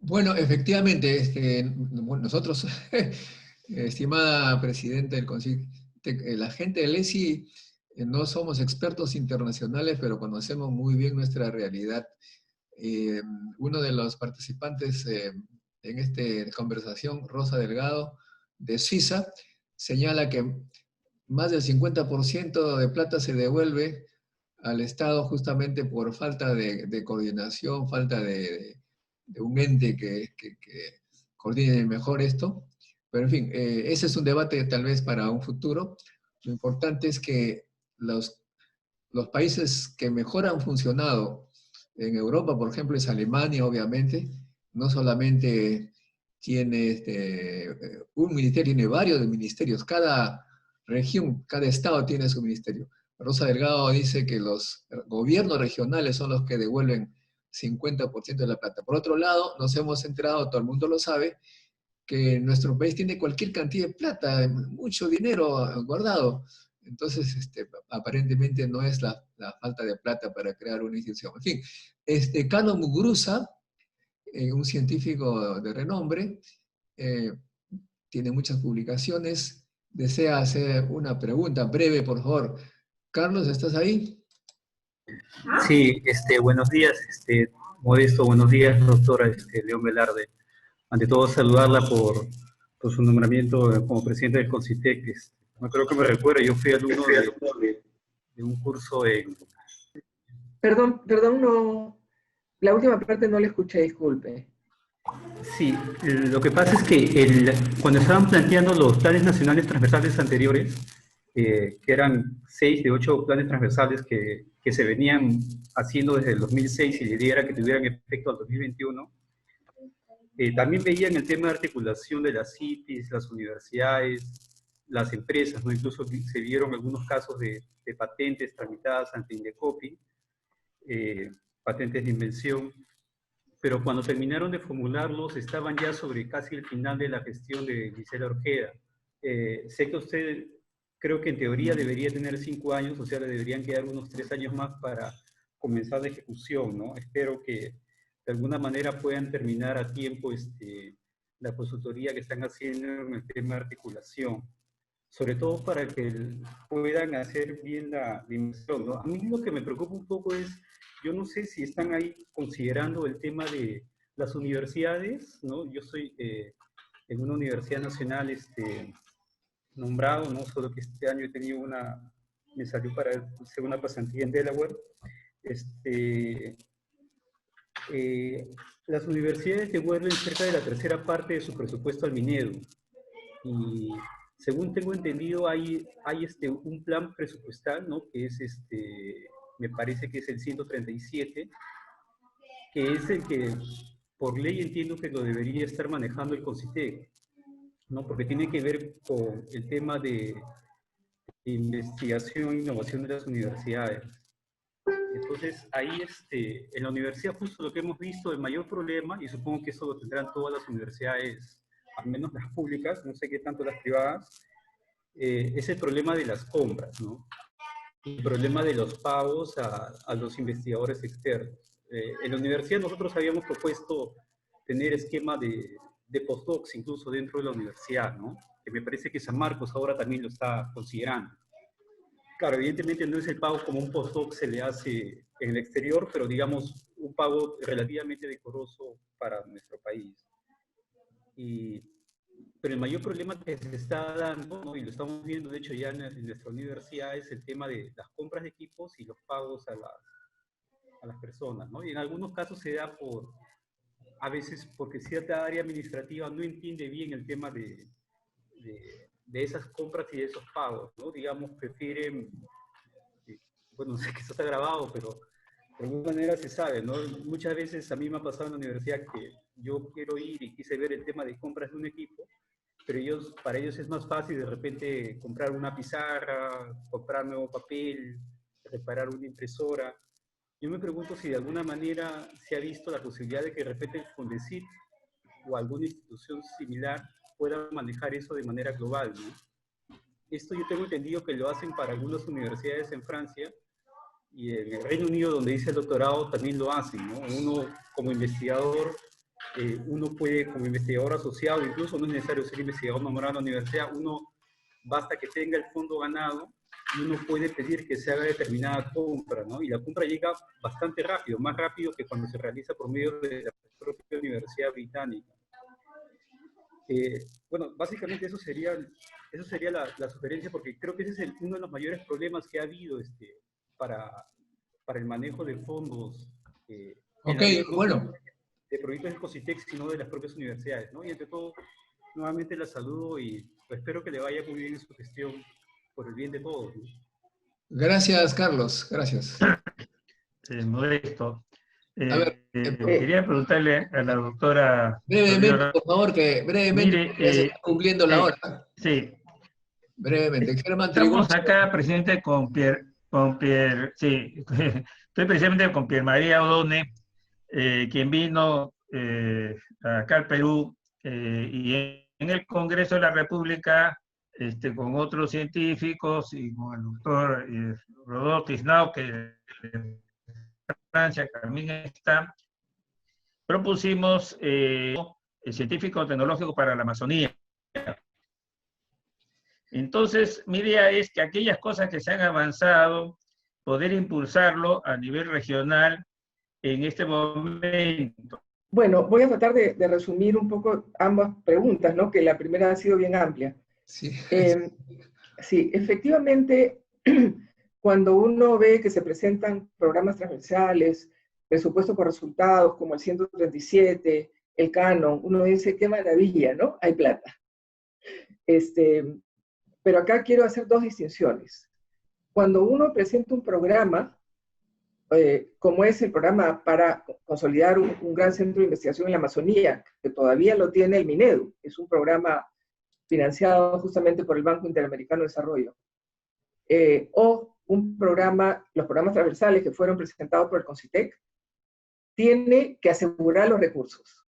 Bueno, efectivamente, bueno, nosotros, estimada presidenta del Consejo, la gente del ESI no somos expertos internacionales, pero conocemos muy bien nuestra realidad. Eh, Uno de los participantes en esta conversación, Rosa Delgado, de Suiza, señala que más del 50% de plata se devuelve al Estado justamente por falta de coordinación, falta de un ente que coordine mejor esto. Pero en fin, ese es un debate tal vez para un futuro. Lo importante es que los países que mejor han funcionado en Europa, por ejemplo, es Alemania, obviamente, no solamente tiene un ministerio, tiene varios ministerios. Cada región, cada estado tiene su ministerio. Rosa Delgado dice que los gobiernos regionales son los que devuelven 50% de la plata. Por otro lado, nos hemos enterado, todo el mundo lo sabe, que nuestro país tiene cualquier cantidad de plata, mucho dinero guardado. Entonces, aparentemente no es la falta de plata para crear una institución. En fin, Carlos Muguruza, un científico de renombre, eh, tiene muchas publicaciones, desea hacer una pregunta breve, por favor. Carlos, ¿estás ahí? Sí, buenos días, Modesto, buenos días, doctora León Velarde. Ante todo, saludarla por su nombramiento como presidente del CONCITEC. No creo que me recuerde, yo fui alumno de un curso en... Perdón, no, la última parte no la escuché, disculpe. Sí, lo que pasa es que cuando estaban planteando los planes nacionales transversales anteriores, que eran 6 de 8 planes transversales que se venían haciendo desde el 2006 y la idea era que tuvieran efecto al 2021, también veían el tema de articulación de las CITES, las universidades, las empresas, ¿no? Incluso se vieron algunos casos de patentes tramitadas ante Indecopi, patentes de invención, pero cuando terminaron de formularlos estaban ya sobre casi el final de la gestión de Gisela Orjeda. Sé que usted, creo que en teoría debería tener 5 años, o sea, le deberían quedar unos 3 años más para comenzar la ejecución, ¿no? Espero que de alguna manera puedan terminar a tiempo la consultoría que están haciendo en el tema de articulación, sobre todo para que puedan hacer bien la inversión, ¿no? A mí lo que me preocupa un poco es, yo no sé si están ahí considerando el tema de las universidades, ¿no? Yo soy en una universidad nacional nombrado, ¿no? Solo que este año he tenido me salió para hacer una pasantía en Delaware. Las universidades devuelven cerca de la tercera parte de su presupuesto al Minedu. Y según tengo entendido, hay un plan presupuestal, ¿no? Que es me parece que es el 137, que es el que por ley entiendo que lo debería estar manejando el CONCITEC, ¿no? Porque tiene que ver con el tema de investigación e innovación de las universidades. Entonces, ahí en la universidad justo lo que hemos visto, el mayor problema, y supongo que eso lo tendrán todas las universidades, al menos las públicas, no sé qué tanto las privadas, es el problema de las compras, ¿no? El problema de los pagos a los investigadores externos. En la universidad nosotros habíamos propuesto tener esquema de postdocs incluso dentro de la universidad, ¿no? Que me parece que San Marcos ahora también lo está considerando. Claro, evidentemente no es el pago como un postdoc se le hace en el exterior, pero digamos un pago relativamente decoroso para nuestro país. Pero el mayor problema que se está dando, ¿no? Y lo estamos viendo de hecho ya en nuestra universidad, es el tema de las compras de equipos y los pagos a las personas, ¿no? Y en algunos casos se da a veces porque cierta área administrativa no entiende bien el tema de esas compras y de esos pagos, ¿no? Digamos, prefieren, bueno, no sé que esto está grabado, pero de alguna manera se sabe, ¿no? Muchas veces a mí me ha pasado en la universidad que yo quiero ir y quise ver el tema de compras de un equipo, pero para ellos es más fácil de repente comprar una pizarra, comprar nuevo papel, reparar una impresora. Yo me pregunto si de alguna manera se ha visto la posibilidad de que de repente el Fondesit o alguna institución similar pueda manejar eso de manera global, ¿no? Esto yo tengo entendido que lo hacen para algunas universidades en Francia y en el Reino Unido, donde hice el doctorado, también lo hacen, ¿no? Uno como investigador uno puede, como investigador asociado, incluso no es necesario ser investigador nombrado en la universidad, uno basta que tenga el fondo ganado y uno puede pedir que se haga determinada compra, ¿no? Y la compra llega bastante rápido, más rápido que cuando se realiza por medio de la propia Universidad Británica. Bueno, básicamente eso sería la sugerencia, porque creo que ese es uno de los mayores problemas que ha habido para el manejo de fondos Ok, bueno. de proyectos del COSITEC, sino de las propias universidades, ¿no? Y entre todo, nuevamente la saludo y espero que le vaya muy bien en su gestión por el bien de todos, ¿no? Gracias, Carlos. Gracias. Modesto. A ver, Quería preguntarle a la doctora... brevemente, por favor, que brevemente, Mire, porque ya se está cumpliendo la hora. Sí. Brevemente. Germán Estamos Tribón. acá, presidente, sí, estoy precisamente con Pierre María Odone, quien vino acá al Perú, y en el Congreso de la República, con otros científicos y con el doctor Rodolfo Tisnao, que de Francia también está, propusimos el científico tecnológico para la Amazonía. Entonces, mi idea es que aquellas cosas que se han avanzado, poder impulsarlo a nivel regional en este momento. Bueno, voy a tratar de resumir un poco ambas preguntas, ¿no? Que la primera ha sido bien amplia. Sí. Sí, efectivamente, cuando uno ve que se presentan programas transversales, presupuesto por resultados, como el 137, el Canon, uno dice, qué maravilla, ¿no? Hay plata. Pero acá quiero hacer dos distinciones. Cuando uno presenta un programa, como es el programa para consolidar un gran centro de investigación en la Amazonía, que todavía lo tiene el Minedu, es un programa financiado justamente por el Banco Interamericano de Desarrollo, o un programa, los programas transversales que fueron presentados por el CONCITEC, tiene que asegurar los recursos.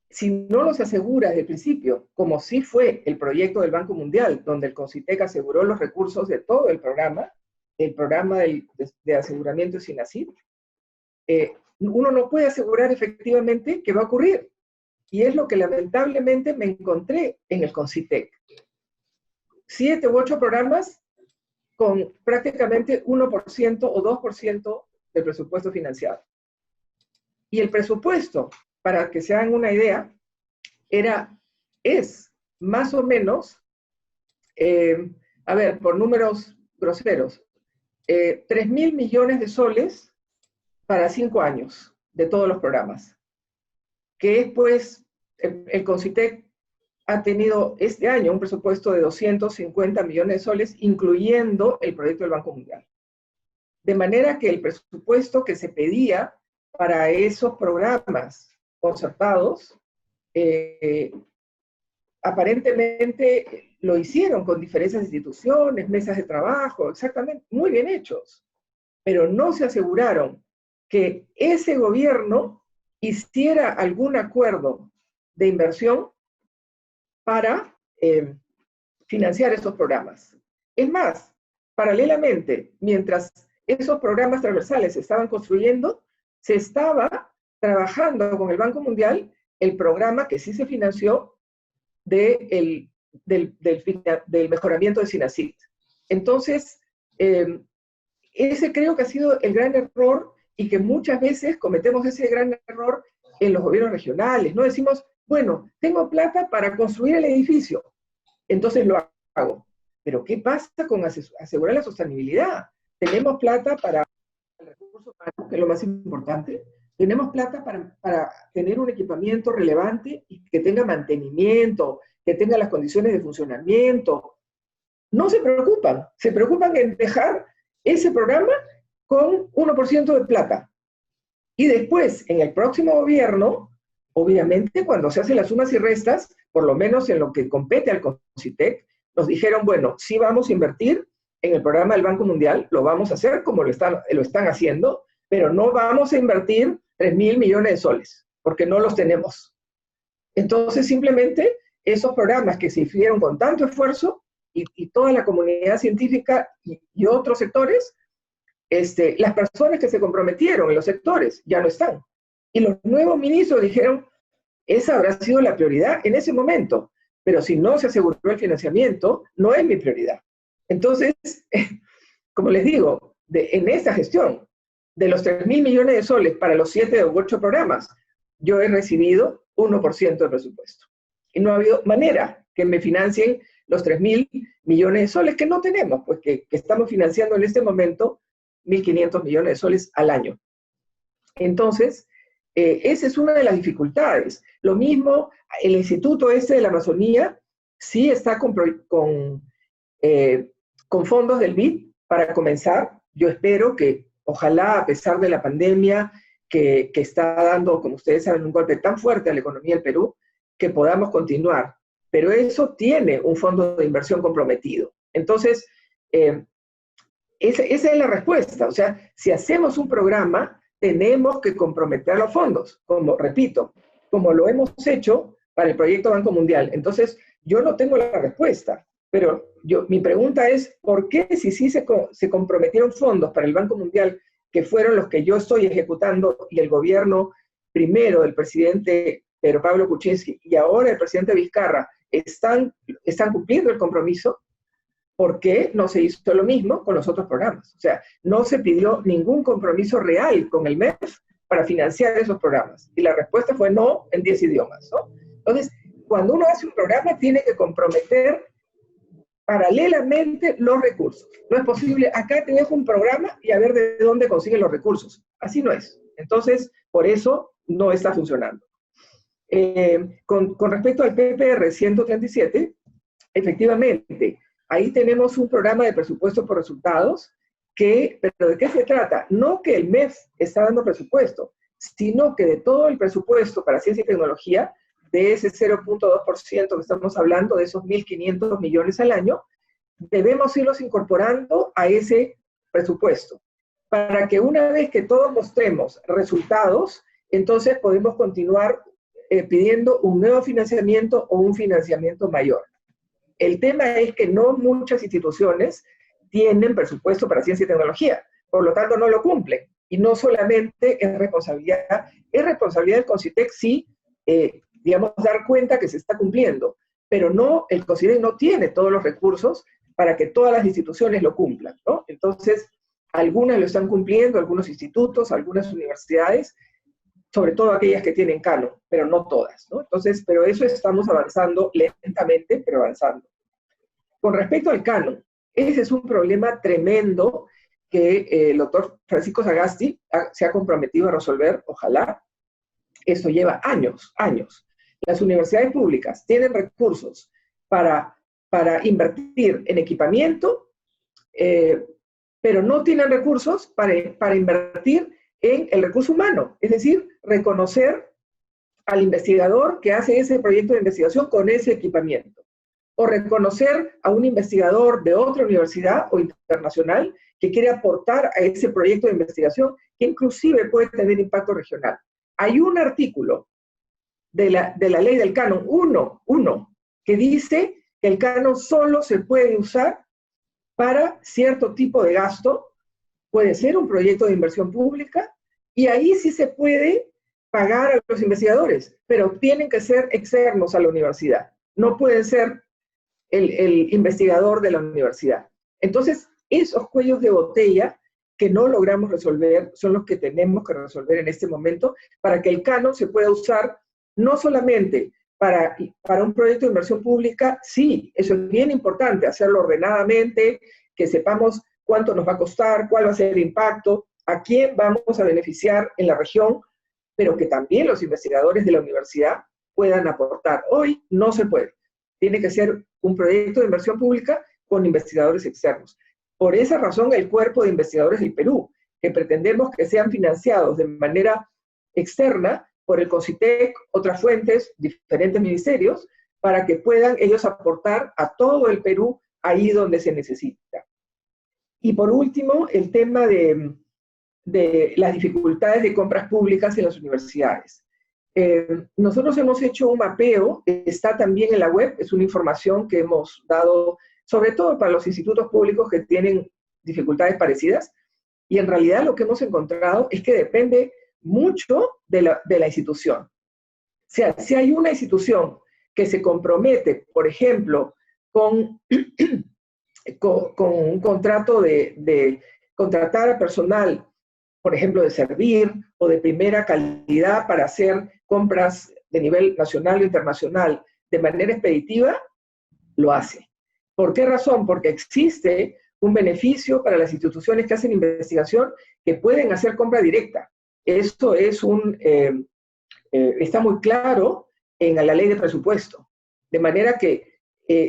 Si no los asegura desde el principio, como sí fue el proyecto del Banco Mundial, donde el CONCITEC aseguró los recursos de todo el programa de aseguramiento de SINACID, uno no puede asegurar efectivamente que va a ocurrir. Y es lo que lamentablemente me encontré en el CONCITEC. 7 u 8 programas con prácticamente 1% o 2% del presupuesto financiado. Y el presupuesto, para que se hagan una idea, es más o menos, a ver, por números groseros, 3.000 millones de soles para 5 años de todos los programas. Que es, pues, el CONCITEC ha tenido este año un presupuesto de 250 millones de soles, incluyendo el proyecto del Banco Mundial. De manera que el presupuesto que se pedía para esos programas concertados, aparentemente lo hicieron con diferentes instituciones, mesas de trabajo, exactamente, muy bien hechos, pero no se aseguraron que ese gobierno hiciera algún acuerdo de inversión para financiar esos programas. Es más, paralelamente, mientras esos programas transversales se estaban construyendo, se estaba trabajando con el Banco Mundial el programa que sí se financió del mejoramiento de SINACID. Entonces, ese creo que ha sido el gran error y que muchas veces cometemos ese gran error en los gobiernos regionales. No decimos, bueno, tengo plata para construir el edificio, entonces lo hago. Pero ¿qué pasa con asegurar la sostenibilidad? Tenemos plata para el recurso humano, que es lo más importante. Tenemos plata para tener un equipamiento relevante y que tenga mantenimiento, que tenga las condiciones de funcionamiento. No se preocupan en dejar ese programa con 1% de plata. Y después, en el próximo gobierno, obviamente cuando se hacen las sumas y restas, por lo menos en lo que compete al CONCITEC, nos dijeron, bueno, sí vamos a invertir en el programa del Banco Mundial, lo vamos a hacer como lo están haciendo, pero no vamos a invertir 3.000 millones de soles, porque no los tenemos. Entonces, simplemente, esos programas que se hicieron con tanto esfuerzo, y toda la comunidad científica y otros sectores, las personas que se comprometieron en los sectores ya no están. Y los nuevos ministros dijeron, esa habrá sido la prioridad en ese momento, pero si no se aseguró el financiamiento, no es mi prioridad. Entonces, como les digo, en esta gestión, de los 3.000 millones de soles para los 7 u 8 programas, yo he recibido 1% del presupuesto. Y no ha habido manera que me financien los 3.000 millones de soles que no tenemos, pues que estamos financiando en este momento 1.500 millones de soles al año. Entonces, esa es una de las dificultades. Lo mismo, el Instituto de la Amazonía sí está con fondos del BID para comenzar. Yo espero que, ojalá, a pesar de la pandemia que está dando, como ustedes saben, un golpe tan fuerte a la economía del Perú, que podamos continuar. Pero eso tiene un fondo de inversión comprometido. Entonces, esa es la respuesta. O sea, si hacemos un programa, tenemos que comprometer los fondos, como, repito, como lo hemos hecho para el proyecto Banco Mundial. Entonces, yo no tengo la respuesta, pero mi pregunta es, ¿por qué si sí se comprometieron fondos para el Banco Mundial, que fueron los que yo estoy ejecutando, y el gobierno primero del presidente Pedro Pablo Kuczynski y ahora el presidente Vizcarra están cumpliendo el compromiso? ¿Por qué no se hizo lo mismo con los otros programas? O sea, no se pidió ningún compromiso real con el MEF para financiar esos programas. Y la respuesta fue no en 10 idiomas, ¿no? Entonces, cuando uno hace un programa, tiene que comprometer paralelamente los recursos. No es posible, acá te dejo un programa y a ver de dónde consiguen los recursos. Así no es. Entonces, por eso no está funcionando. Con respecto al PPR 137, efectivamente, ahí tenemos un programa de presupuesto por resultados, pero ¿de qué se trata? No que el MEF está dando presupuesto, sino que de todo el presupuesto para ciencia y tecnología, de ese 0.2% que estamos hablando, de esos 1.500 millones al año, debemos irlos incorporando a ese presupuesto, para que una vez que todos mostremos resultados, entonces podemos continuar pidiendo un nuevo financiamiento o un financiamiento mayor. El tema es que no muchas instituciones tienen presupuesto para ciencia y tecnología, por lo tanto no lo cumplen. Y no solamente es responsabilidad del CONCITEC, sí, digamos, dar cuenta que se está cumpliendo, pero no, el CONCITEC no tiene todos los recursos para que todas las instituciones lo cumplan, ¿no? Entonces, algunas lo están cumpliendo, algunos institutos, algunas universidades, sobre todo aquellas que tienen canon, pero no todas, ¿no? Entonces, pero eso estamos avanzando lentamente, pero avanzando. Con respecto al canon, ese es un problema tremendo que el doctor Francisco Sagasti se ha comprometido a resolver, ojalá. Esto lleva años, años. Las universidades públicas tienen recursos para invertir en equipamiento, pero no tienen recursos para invertir en el recurso humano, es decir, reconocer al investigador que hace ese proyecto de investigación con ese equipamiento, o reconocer a un investigador de otra universidad o internacional que quiere aportar a ese proyecto de investigación que inclusive puede tener impacto regional. Hay un artículo de la ley del canon, uno, que dice que el canon solo se puede usar para cierto tipo de gasto. Puede ser un proyecto de inversión pública, y ahí sí se puede pagar a los investigadores, pero tienen que ser externos a la universidad. No pueden ser el investigador de la universidad. Entonces, esos cuellos de botella que no logramos resolver son los que tenemos que resolver en este momento para que el canon se pueda usar no solamente para un proyecto de inversión pública. Sí, eso es bien importante, hacerlo ordenadamente, que sepamos cuánto nos va a costar, cuál va a ser el impacto, a quién vamos a beneficiar en la región, pero que también los investigadores de la universidad puedan aportar. Hoy no se puede. Tiene que ser un proyecto de inversión pública con investigadores externos. Por esa razón, el Cuerpo de Investigadores del Perú, que pretendemos que sean financiados de manera externa por el CONCITEC, otras fuentes, diferentes ministerios, para que puedan ellos aportar a todo el Perú ahí donde se necesita. Y por último, el tema de las dificultades de compras públicas en las universidades. Nosotros hemos hecho un mapeo, está también en la web, es una información que hemos dado, sobre todo para los institutos públicos que tienen dificultades parecidas, y en realidad lo que hemos encontrado es que depende mucho de la institución. O sea, si hay una institución que se compromete, por ejemplo, con un contrato de contratar a personal, por ejemplo, de servir o de primera calidad para hacer compras de nivel nacional o internacional de manera expeditiva, lo hace. ¿Por qué razón? Porque existe un beneficio para las instituciones que hacen investigación que pueden hacer compra directa. Esto es está muy claro en la ley de presupuesto. De manera que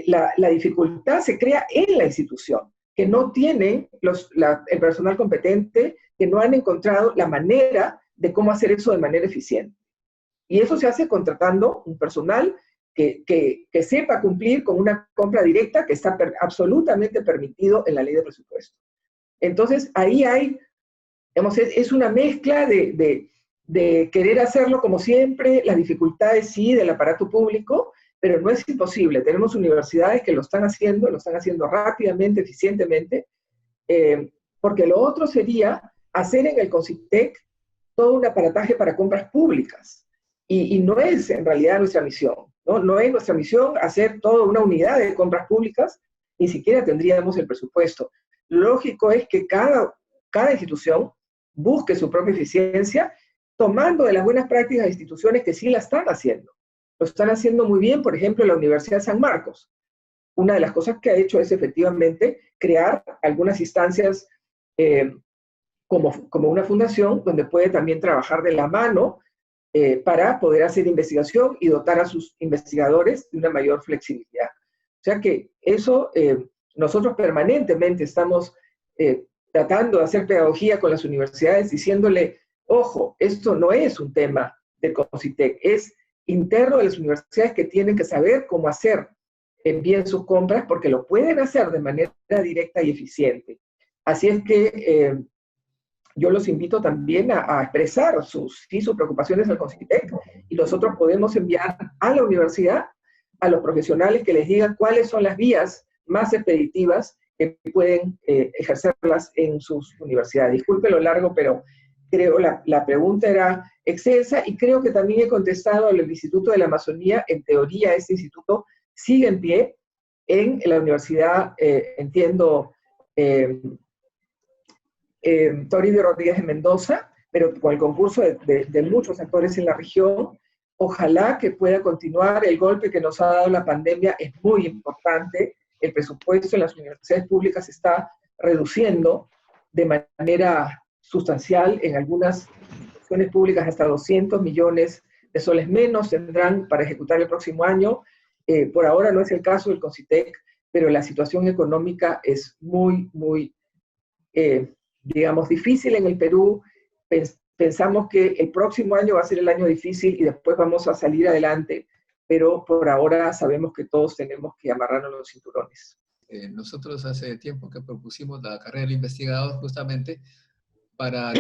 la dificultad se crea en la institución, que no tienen el personal competente, que no han encontrado la manera de cómo hacer eso de manera eficiente. Y eso se hace contratando un personal que sepa cumplir con una compra directa que está absolutamente permitido en la ley de presupuesto. Entonces, ahí hay, digamos, es una mezcla de querer hacerlo como siempre, las dificultades sí del aparato público, pero no es imposible. Tenemos universidades que lo están haciendo rápidamente, eficientemente, porque lo otro sería hacer en el CONCITEC todo un aparataje para compras públicas. Y no es en realidad nuestra misión, ¿no? No es nuestra misión hacer toda una unidad de compras públicas, ni siquiera tendríamos el presupuesto. Lo lógico es que cada institución busque su propia eficiencia, tomando de las buenas prácticas de instituciones que sí la están haciendo. Lo están haciendo muy bien, por ejemplo, la Universidad de San Marcos. Una de las cosas que ha hecho es efectivamente crear algunas instancias como una fundación donde puede también trabajar de la mano para poder hacer investigación y dotar a sus investigadores de una mayor flexibilidad. O sea que eso, nosotros permanentemente estamos tratando de hacer pedagogía con las universidades, diciéndole, ojo, esto no es un tema del CONCITEC, es interno de las universidades que tienen que saber cómo hacer bien sus compras, porque lo pueden hacer de manera directa y eficiente. Así es que yo los invito también a expresar sus preocupaciones al CONCITEC, y nosotros podemos enviar a la universidad a los profesionales que les digan cuáles son las vías más expeditivas que pueden ejercerlas en sus universidades. Disculpe lo largo, pero creo la pregunta era extensa, y creo que también he contestado al Instituto de la Amazonía. En teoría, este instituto sigue en pie en la universidad, entiendo, Toribio Rodríguez de Mendoza, pero con el concurso de muchos actores en la región. Ojalá que pueda continuar. El golpe que nos ha dado la pandemia es muy importante. El presupuesto en las universidades públicas se está reduciendo de manera sustancial. En algunas instituciones públicas hasta 200 millones de soles menos tendrán para ejecutar el próximo año. Por ahora no es el caso del CONCITEC, pero la situación económica es muy, muy, digamos, difícil en el Perú. Pensamos que el próximo año va a ser el año difícil y después vamos a salir adelante, pero por ahora sabemos que todos tenemos que amarrarnos los cinturones. Nosotros hace tiempo que propusimos la carrera de investigador justamente para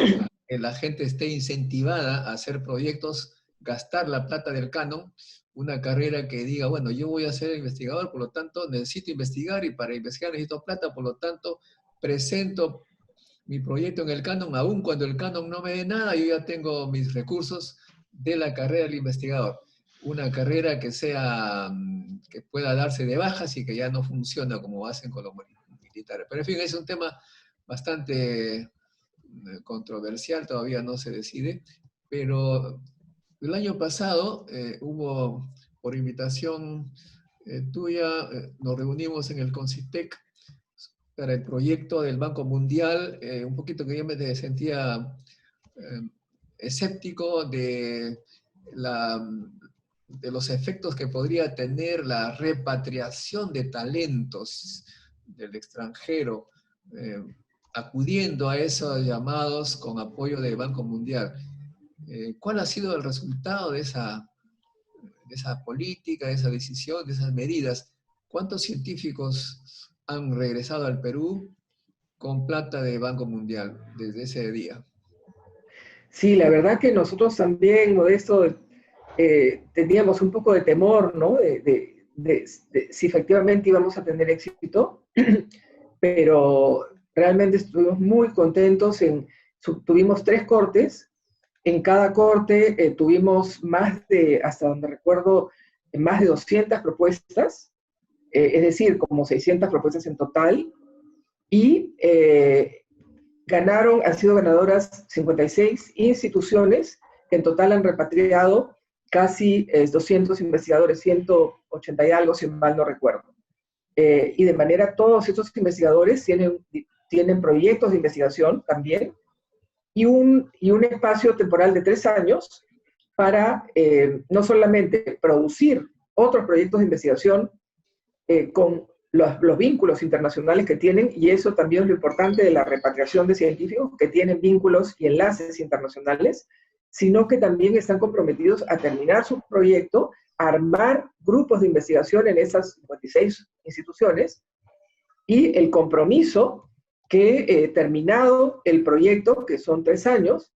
que la gente esté incentivada a hacer proyectos, gastar la plata del canon, una carrera que diga, bueno, yo voy a ser investigador, por lo tanto necesito investigar, y para investigar necesito plata, por lo tanto presento mi proyecto en el canon, aun cuando el canon no me dé nada, yo ya tengo mis recursos de la carrera del investigador. Una carrera que pueda darse de bajas y que ya no funciona como hacen con los militares. Pero en fin, es un tema bastante controversial, todavía no se decide, pero el año pasado hubo, por invitación tuya, nos reunimos en el CONCITEC para el proyecto del Banco Mundial, un poquito que yo me sentía escéptico de los efectos que podría tener la repatriación de talentos del extranjero, acudiendo a esos llamados con apoyo del Banco Mundial. ¿Cuál ha sido el resultado de esa política, de esa decisión, de esas medidas? ¿Cuántos científicos han regresado al Perú con plata de Banco Mundial desde ese día? Sí, la verdad que nosotros también, Modesto, teníamos un poco de temor, ¿no? De si efectivamente íbamos a tener éxito, pero realmente estuvimos muy contentos. Tuvimos 3 cortes En cada corte tuvimos más de, hasta donde recuerdo, más de 200 propuestas, es decir, como 600 propuestas en total, y han sido ganadoras 56 instituciones que en total han repatriado casi 200 investigadores, 180 y algo, si mal no recuerdo. Y de manera todos estos investigadores tienen proyectos de investigación también, y un espacio temporal de 3 años para no solamente producir otros proyectos de investigación con los vínculos internacionales que tienen, y eso también es lo importante de la repatriación de científicos, que tienen vínculos y enlaces internacionales, sino que también están comprometidos a terminar su proyecto, a armar grupos de investigación en esas 56 instituciones, y el compromiso que terminado el proyecto, que son 3 años,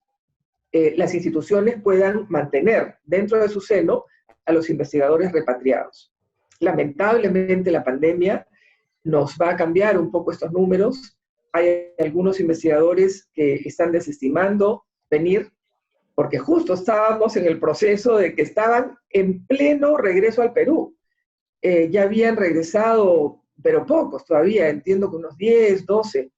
las instituciones puedan mantener dentro de su seno a los investigadores repatriados. Lamentablemente la pandemia nos va a cambiar un poco estos números. Hay algunos investigadores que están desestimando venir porque justo estábamos en el proceso de que estaban en pleno regreso al Perú. Ya habían regresado, pero pocos todavía, entiendo que unos 10, 12.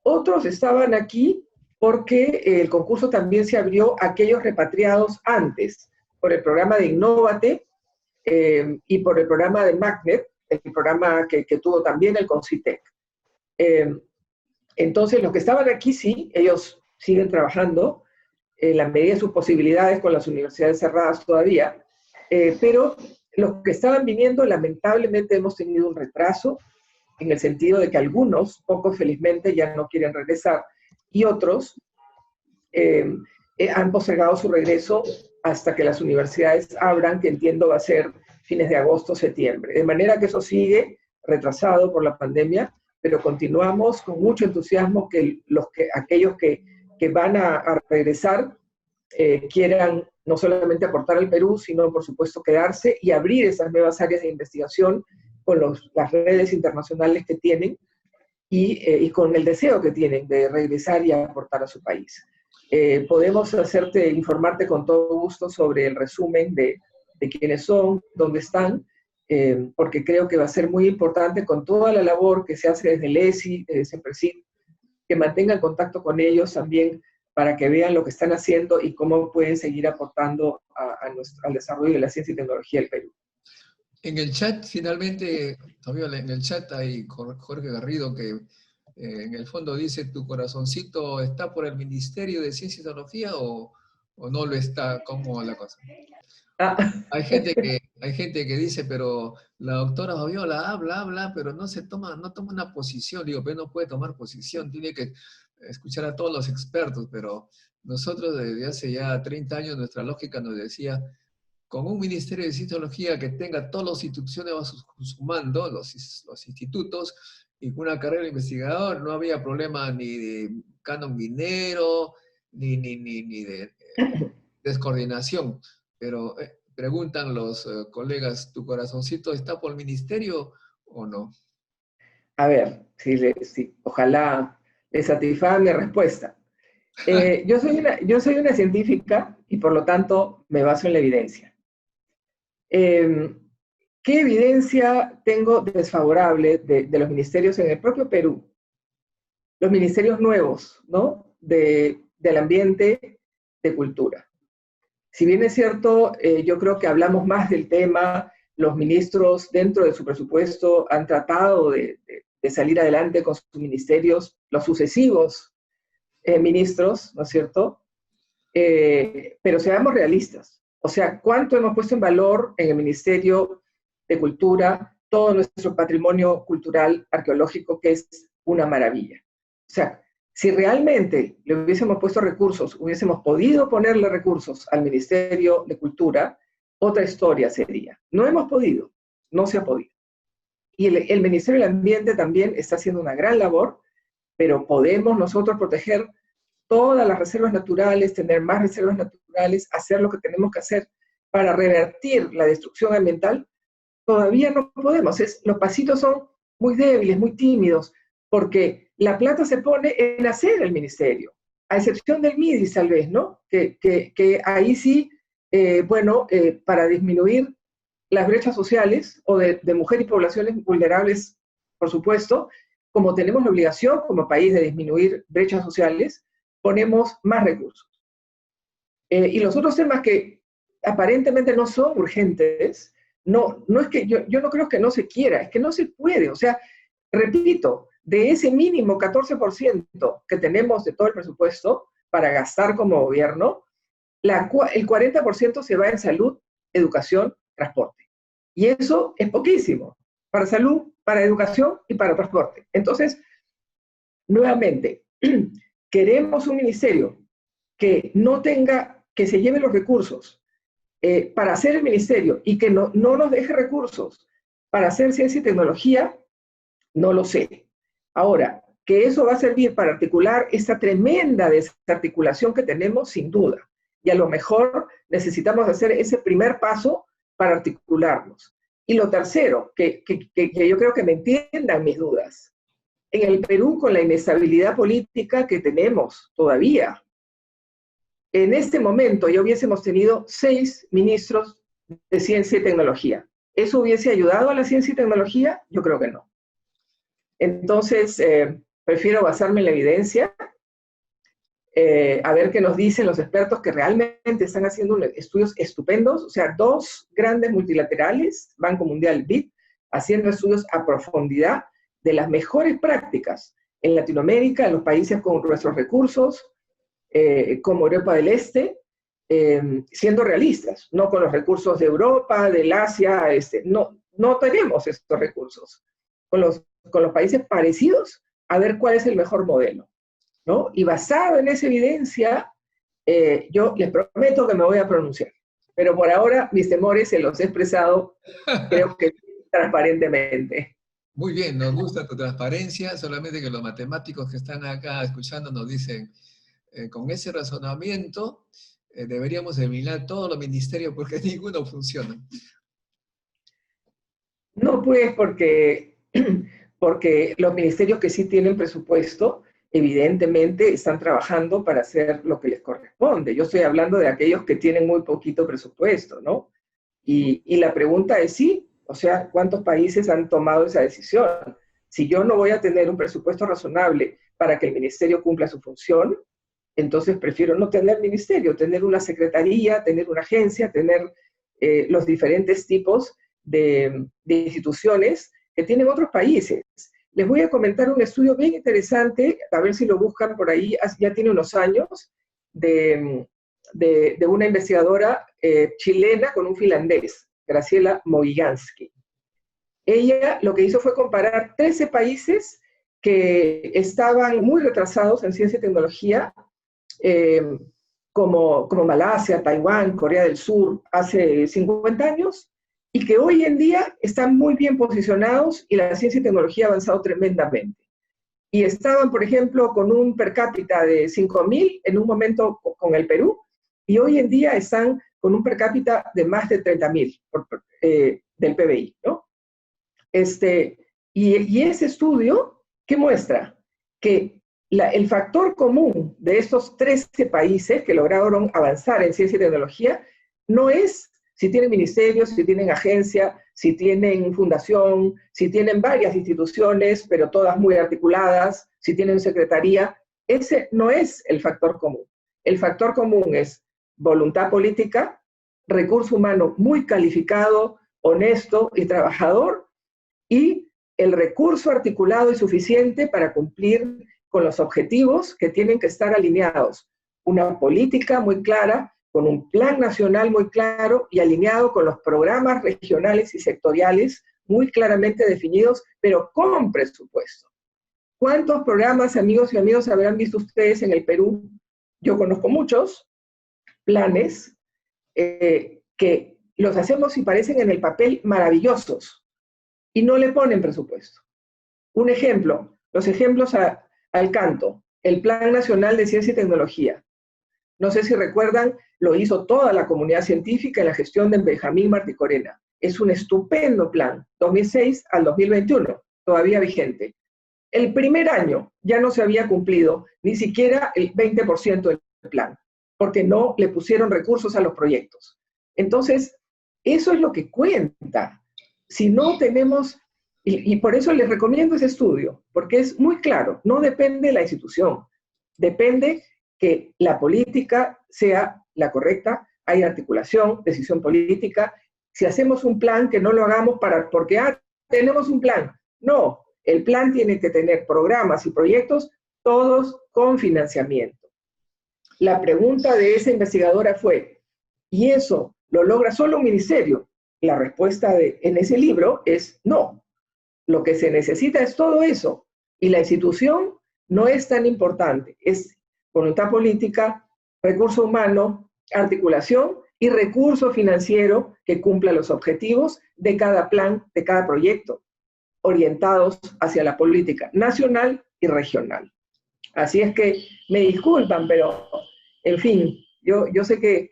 Otros estaban aquí porque el concurso también se abrió a aquellos repatriados antes, por el programa de Innovate y por el programa de Magnet, el programa que tuvo también el CONCITEC. Entonces, los que estaban aquí sí, ellos siguen trabajando en la medida de sus posibilidades con las universidades cerradas todavía, pero los que estaban viniendo, lamentablemente hemos tenido un retraso, en el sentido de que algunos, pocos felizmente, ya no quieren regresar, y otros han postergado su regreso hasta que las universidades abran, que entiendo va a ser fines de agosto, septiembre. De manera que eso sigue retrasado por la pandemia, pero continuamos con mucho entusiasmo que aquellos que van a regresar quieran no solamente aportar al Perú, sino por supuesto quedarse y abrir esas nuevas áreas de investigación con las redes internacionales que tienen y con el deseo que tienen de regresar y aportar a su país. Podemos informarte con todo gusto sobre el resumen de quiénes son, dónde están, porque creo que va a ser muy importante con toda la labor que se hace desde el ESI, desde CEPRESID, que mantengan contacto con ellos también para que vean lo que están haciendo y cómo pueden seguir aportando al desarrollo de la ciencia y tecnología del Perú. En el chat, finalmente, Fabiola, en el chat hay Jorge Garrido que en el fondo dice, ¿tu corazoncito está por el Ministerio de Ciencia y Tecnología o no lo está? ¿Cómo la cosa? Hay gente que dice, pero la doctora Fabiola habla, pero no toma una posición. Digo, pero no puede tomar posición, tiene que escuchar a todos los expertos, pero nosotros desde hace ya 30 años nuestra lógica nos decía, con un Ministerio de Ciencia y Tecnología que tenga todas las instituciones bajo su mando, los institutos, y con una carrera de investigador, no había problema ni de canon minero, ni de descoordinación. Pero preguntan los colegas, ¿tu corazoncito está por el ministerio o no? A ver, ojalá les satisfaga mi respuesta. Yo soy una científica y por lo tanto me baso en la evidencia. ¿Qué evidencia tengo desfavorable de los ministerios en el propio Perú? Los ministerios nuevos, ¿no? Del ambiente, de cultura. Si bien es cierto, yo creo que hablamos más del tema, los ministros dentro de su presupuesto han tratado de salir adelante con sus ministerios, los sucesivos ministros, ¿no es cierto? Pero seamos realistas. O sea, ¿cuánto hemos puesto en valor en el Ministerio de Cultura todo nuestro patrimonio cultural arqueológico, que es una maravilla? O sea, si realmente le hubiésemos puesto recursos, hubiésemos podido ponerle recursos al Ministerio de Cultura, otra historia sería. No hemos podido, no se ha podido. Y el Ministerio del Ambiente también está haciendo una gran labor, pero podemos nosotros proteger todas las reservas naturales, tener más reservas naturales, hacer lo que tenemos que hacer para revertir la destrucción ambiental. Todavía no podemos. Los pasitos son muy débiles, muy tímidos, porque la plata se pone en hacer el ministerio. a excepción del MIDIS tal vez, ¿no? Que ahí sí, para disminuir las brechas sociales, o de mujeres y poblaciones vulnerables, por supuesto, como tenemos la obligación como país de disminuir brechas sociales, ponemos más recursos. Y los otros temas que aparentemente no son urgentes, no es que yo no creo que no se quiera, es que no se puede. O sea, repito, de ese mínimo 14% que tenemos de todo el presupuesto para gastar como gobierno, el 40% se va en salud, educación, transporte. Y eso es poquísimo, para salud, para educación y para transporte. Entonces, nuevamente, queremos un ministerio que no tenga, que se lleve los recursos para hacer el ministerio y que no nos deje recursos para hacer ciencia y tecnología, no lo sé. Ahora, que eso va a servir para articular esta tremenda desarticulación que tenemos, sin duda. Y a lo mejor necesitamos hacer ese primer paso para articularnos. Y lo tercero, que yo creo que me entiendan mis dudas. En el Perú, con la inestabilidad política que tenemos todavía, en este momento ya hubiésemos tenido 6 ministros de ciencia y tecnología. ¿Eso hubiese ayudado a la ciencia y tecnología? Yo creo que no. Entonces, prefiero basarme en la evidencia, a ver qué nos dicen los expertos que realmente están haciendo estudios estupendos, o sea, 2 grandes multilaterales, Banco Mundial, BID, haciendo estudios a profundidad de las mejores prácticas en Latinoamérica, en los países con nuestros recursos, como Europa del Este, siendo realistas, no con los recursos de Europa, del Asia, no tenemos estos recursos. Con los países parecidos, a ver cuál es el mejor modelo, ¿no? Y basado en esa evidencia, yo les prometo que me voy a pronunciar. Pero por ahora, mis temores se los he expresado, creo que transparentemente. Muy bien, nos gusta tu transparencia, solamente que los matemáticos que están acá escuchando nos dicen, con ese razonamiento, deberíamos eliminar todos los ministerios porque ninguno funciona. No, pues, porque los ministerios que sí tienen presupuesto, evidentemente están trabajando para hacer lo que les corresponde. Yo estoy hablando de aquellos que tienen muy poquito presupuesto, ¿no? Y la pregunta es sí, o sea, ¿cuántos países han tomado esa decisión? Si yo no voy a tener un presupuesto razonable para que el ministerio cumpla su función, entonces prefiero no tener ministerio, tener una secretaría, tener una agencia, tener los diferentes tipos de instituciones que tienen otros países. Les voy a comentar un estudio bien interesante, a ver si lo buscan por ahí, ya tiene unos años, de una investigadora chilena con un finlandés, Graciela Mogiansky. Ella lo que hizo fue comparar 13 países que estaban muy retrasados en ciencia y tecnología, como Malasia, Taiwán, Corea del Sur, hace 50 años, y que hoy en día están muy bien posicionados y la ciencia y tecnología ha avanzado tremendamente. Y estaban, por ejemplo, con un per cápita de 5.000 en un momento con el Perú, y hoy en día están con un per cápita de más de 30.000 del PBI, ¿no? Y ese estudio, ¿qué muestra? Que el factor común de estos 13 países que lograron avanzar en ciencia y tecnología no es si tienen ministerios, si tienen agencia, si tienen fundación, si tienen varias instituciones, pero todas muy articuladas, si tienen secretaría. Ese no es el factor común. El factor común es voluntad política, recurso humano muy calificado, honesto y trabajador, y el recurso articulado y suficiente para cumplir con los objetivos que tienen que estar alineados. Una política muy clara, con un plan nacional muy claro y alineado con los programas regionales y sectoriales muy claramente definidos, pero con presupuesto. ¿Cuántos programas, amigos y amigos, habrán visto ustedes en el Perú? Yo conozco muchos planes que los hacemos y parecen en el papel maravillosos y no le ponen presupuesto. Un ejemplo, los ejemplos al canto, el Plan Nacional de Ciencia y Tecnología. No sé si recuerdan, lo hizo toda la comunidad científica en la gestión de Benjamín Martí Corena. Es un estupendo plan, 2006 al 2021, todavía vigente. el primer año ya no se había cumplido ni siquiera el 20% del plan, porque no le pusieron recursos a los proyectos. Entonces, eso es lo que cuenta. Si no tenemos, y por eso les recomiendo ese estudio, porque es muy claro, no depende de la institución, depende que la política sea la correcta, hay articulación, decisión política. Si hacemos un plan, que no lo hagamos porque tenemos un plan. No, el plan tiene que tener programas y proyectos, todos con financiamiento. La pregunta de esa investigadora fue, ¿y eso lo logra solo un ministerio? La respuesta en ese libro es no. Lo que se necesita es todo eso. Y la institución no es tan importante. Es voluntad política, recurso humano, articulación y recurso financiero que cumpla los objetivos de cada plan, de cada proyecto, orientados hacia la política nacional y regional. Así es que me disculpan, pero en fin, yo sé que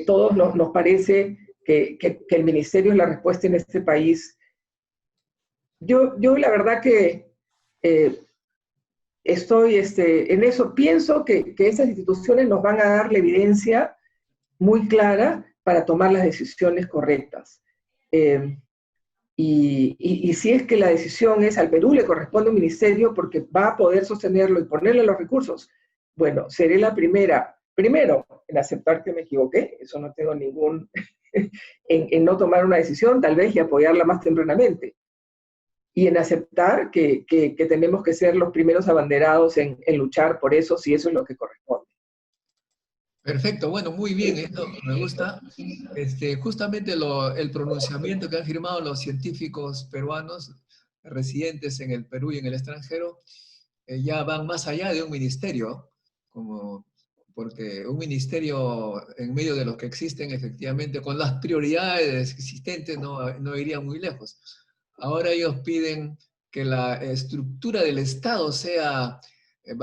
todos nos parece que el ministerio es la respuesta en este país. Yo la verdad que estoy en eso. Pienso que esas instituciones nos van a dar la evidencia muy clara para tomar las decisiones correctas. Y si es que la decisión es al Perú le corresponde un ministerio porque va a poder sostenerlo y ponerle los recursos, bueno, seré la primero en aceptar que me equivoqué, eso no tengo ningún, en no tomar una decisión tal vez y apoyarla más tempranamente. Y en aceptar que tenemos que ser los primeros abanderados en luchar por eso, si eso es lo que corresponde. Perfecto, bueno, muy bien, esto me gusta. Justamente el pronunciamiento que han firmado los científicos peruanos residentes en el Perú y en el extranjero ya van más allá de un ministerio, porque un ministerio en medio de los que existen efectivamente, con las prioridades existentes, no iría muy lejos. Ahora ellos piden que la estructura del Estado sea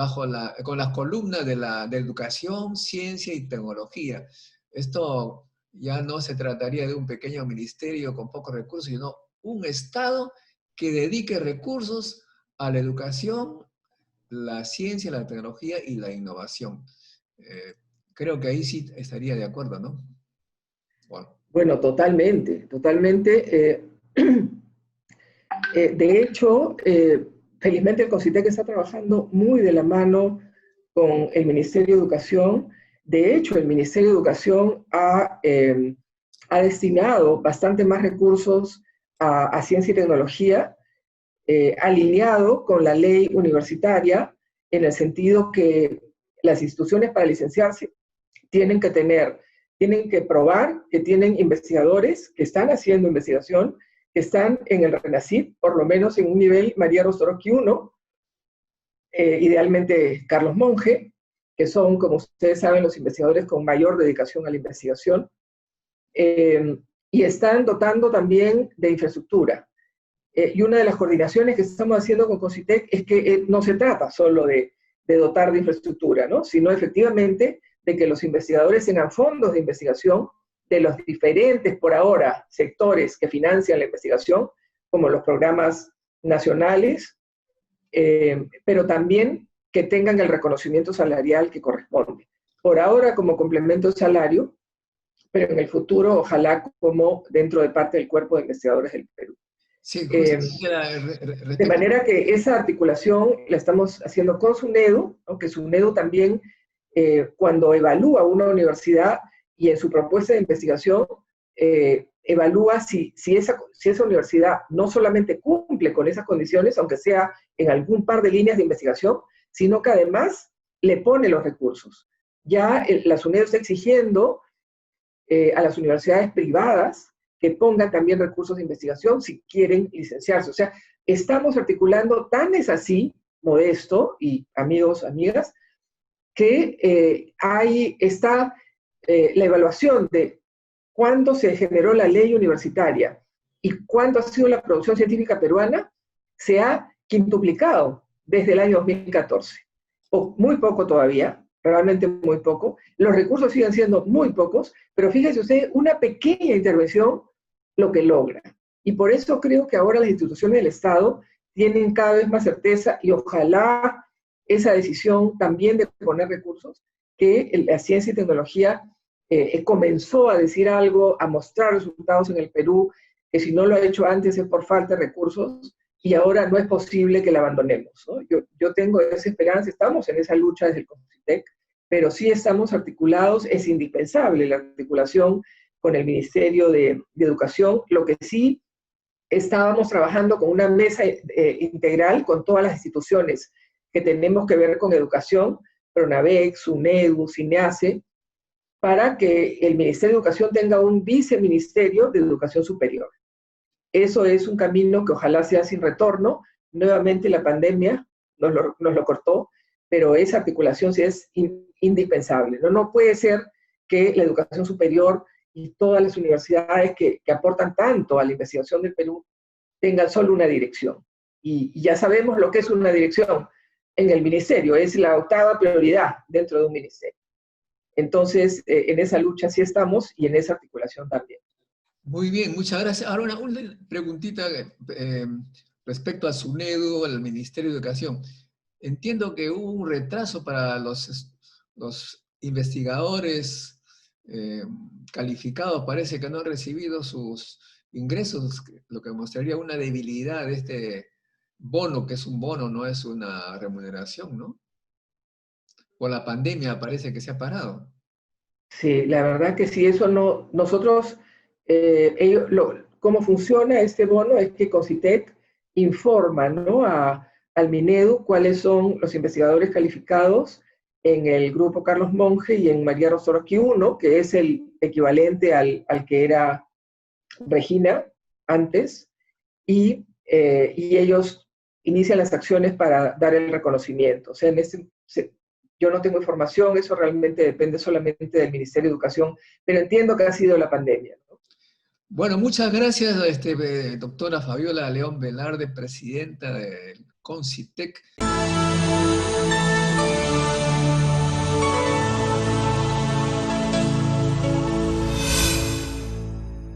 con las columnas de educación, ciencia y tecnología. Esto ya no se trataría de un pequeño ministerio con pocos recursos, sino un Estado que dedique recursos a la educación, la ciencia, la tecnología y la innovación. Creo que ahí sí estaría de acuerdo, ¿no? Bueno, totalmente. De hecho, felizmente el CONCITEC está trabajando muy de la mano con el Ministerio de Educación. De hecho, el Ministerio de Educación ha destinado bastante más recursos a ciencia y tecnología, alineado con la ley universitaria, en el sentido que las instituciones para licenciarse tienen que probar que tienen investigadores que están haciendo investigación, que están en el RENACYT, por lo menos en un nivel María Rostoroski 1, idealmente Carlos Monge, que son, como ustedes saben, los investigadores con mayor dedicación a la investigación, y están dotando también de infraestructura. Y una de las coordinaciones que estamos haciendo con CONCITEC es que no se trata solo de dotar de infraestructura, ¿no? Sino efectivamente de que los investigadores tengan fondos de investigación de los diferentes, por ahora, sectores que financian la investigación, como los programas nacionales, pero también que tengan el reconocimiento salarial que corresponde. Por ahora como complemento de salario, pero en el futuro ojalá como dentro de parte del cuerpo de investigadores del Perú. Sí, de manera que esa articulación la estamos haciendo con SUNEDU, aunque SUNEDU también, cuando evalúa una universidad y en su propuesta de investigación, evalúa si esa universidad no solamente cumple con esas condiciones, aunque sea en algún par de líneas de investigación, sino que además le pone los recursos. Ya la SUNEDU está exigiendo a las universidades privadas que pongan también recursos de investigación si quieren licenciarse. O sea, estamos articulando, tan es así, Modesto y amigos, amigas, que ahí está la evaluación de cuándo se generó la ley universitaria y cuánto ha sido la producción científica peruana, se ha quintuplicado desde el año 2014. Muy poco todavía, realmente muy poco. Los recursos siguen siendo muy pocos, pero fíjese usted, una pequeña intervención lo que logra. Y por eso creo que ahora las instituciones del Estado tienen cada vez más certeza y ojalá esa decisión también de poner recursos, que la ciencia y tecnología comenzó a decir algo, a mostrar resultados en el Perú, que si no lo ha hecho antes es por falta de recursos, y ahora no es posible que la abandonemos, ¿no? Yo tengo esa esperanza, estamos en esa lucha desde el CONCITEC, pero sí estamos articulados, es indispensable la articulación con el Ministerio de Educación, lo que sí estábamos trabajando con una mesa integral con todas las instituciones que tenemos que ver con educación, Pronabec, SUNEDU, CINEACE, para que el Ministerio de Educación tenga un viceministerio de Educación Superior. Eso es un camino que ojalá sea sin retorno. Nuevamente la pandemia nos lo cortó, pero esa articulación sí es indispensable. No puede ser que la educación superior y todas las universidades que aportan tanto a la investigación del Perú tengan solo una dirección. Y ya sabemos lo que es una dirección en el ministerio, es la 8ª prioridad dentro de un ministerio. Entonces, en esa lucha sí estamos y en esa articulación también. Muy bien, muchas gracias. Ahora una preguntita respecto a SUNEDU, al Ministerio de Educación. Entiendo que hubo un retraso para los investigadores calificados, parece que no han recibido sus ingresos, lo que mostraría una debilidad de este bono, que es un bono, no es una remuneración, ¿no? Por la pandemia parece que se ha parado. Sí, la verdad que sí, eso no, nosotros, cómo funciona este bono es que CONCITEC informa, ¿no?, al Minedu cuáles son los investigadores calificados en el grupo Carlos Monge y en María Rosorowski 1, que es el equivalente al que era Regina antes, y ellos inician las acciones para dar el reconocimiento. O sea, yo no tengo información, eso realmente depende solamente del Ministerio de Educación, pero entiendo que ha sido la pandemia, ¿no? Bueno, muchas gracias, doctora Fabiola León Velarde, presidenta del CONCITEC.